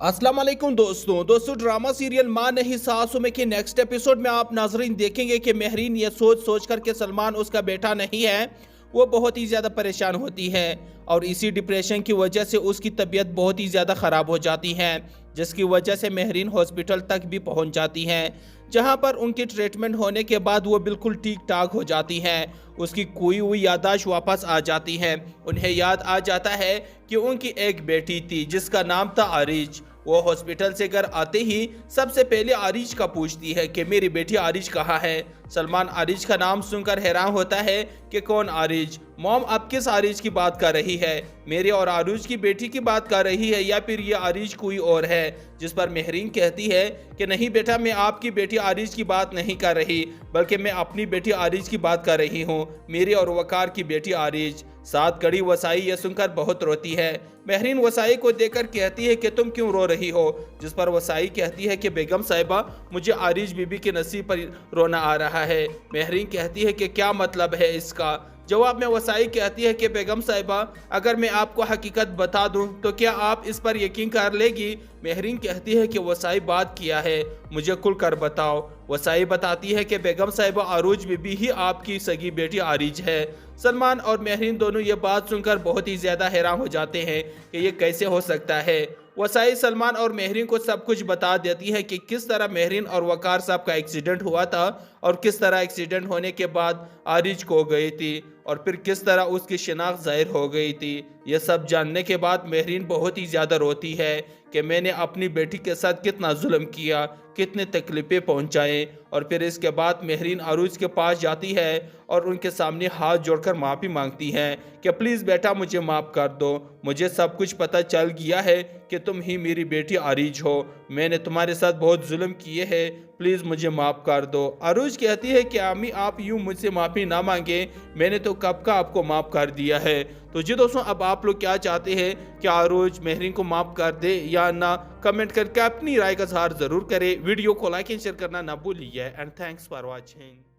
अस्सलाम वालेकुम दोस्तों ड्रामा सीरियल मां नहीं सासू में के नेक्स्ट एपिसोड में आप नाजरीन देखेंगे कि महरीन ये सोच कर के सलमान उसका बेटा नहीं है, वो बहुत ही ज़्यादा परेशान होती है और इसी डिप्रेशन की वजह से उसकी तबीयत बहुत ही ज़्यादा ख़राब हो जाती है, जिसकी वजह से महरीन हॉस्पिटल तक भी पहुंच जाती हैं, जहां पर उनकी ट्रीटमेंट होने के बाद वो बिल्कुल ठीक ठाक हो जाती हैं। उसकी खोई हुई याददाश्त वापस आ जाती है। उन्हें याद आ जाता है कि उनकी एक बेटी थी जिसका नाम था आरिज। वो हॉस्पिटल से घर आते ही सबसे पहले आरिज का पूछती है कि मेरी बेटी आरिज कहाँ है। सलमान आरिज का नाम सुनकर हैरान होता है कि कौन आरिज? मॉम अब किस आरिज की बात कर रही है? मेरे और आरुज की बेटी की बात कर रही है या फिर ये आरिज कोई और है? जिस पर महरीन कहती है कि नहीं बेटा, मैं आपकी बेटी आरिज की बात नहीं कर रही, बल्कि मैं अपनी बेटी आरिज की बात कर रही हूँ, मेरे और वकार की बेटी आरिज। साथ कड़ी वसाई यह सुनकर बहुत रोती है। महरीन वसाई को देखकर कहती है कि तुम क्यों रो रही हो? जिस पर वसाई कहती है कि बेगम साहिबा, मुझे आरिज बीबी के नसीब पर रोना आ रहा है। महरीन कहती है कि क्या मतलब है इसका? जवाब में वसाई कहती है कि बेगम साहिबा, अगर मैं आपको हकीकत बता दूं तो क्या आप इस पर यकीन कर लेगी? महरीन कहती है कि वसाई बात किया है, मुझे खुल कर बताओ। वसाई बताती है कि बेगम साहिबा, आरूज बीबी ही आपकी सगी बेटी आरिज है। सलमान और महरीन दोनों ये बात सुनकर बहुत ही ज़्यादा हैरान हो जाते हैं कि ये कैसे हो सकता है। वसाई सलमान और महरीन को सब कुछ बता देती है कि किस तरह महरीन और वकार साहब का एक्सीडेंट हुआ था और किस तरह एक्सीडेंट होने के बाद आरिज खो गई थी और फिर किस तरह उसकी शिनाख्त जाहिर हो गई थी। यह सब जानने के बाद महरीन बहुत ही ज़्यादा रोती है कि मैंने अपनी बेटी के साथ कितना जुल्म किया, कितने तकलीफ़ें पहुंचाए। और फिर इसके बाद महरीन आरूज के पास जाती है और उनके सामने हाथ जोड़कर माफ़ी मांगती है कि प्लीज़ बेटा, मुझे माफ़ कर दो, मुझे सब कुछ पता चल गया है कि तुम ही मेरी बेटी आरिज हो, मैंने तुम्हारे साथ बहुत जुल्म किए हैं, प्लीज़ मुझे माफ़ कर दो। आरूज कहती है कि अम्मी, आप यूँ मुझसे माफ़ी ना मांगे, मैंने तो कब का आपको माफ़ कर दिया है। तो जी दोस्तों, अब आप लोग क्या चाहते हैं कि आरूज महरीन को माफ़ कर दे या ना? कमेंट करके अपनी राय का इज़हार ज़रूर करें। वीडियो को लाइक एंड शेयर करना ना भूलिए एंड थैंक्स फॉर वॉचिंग।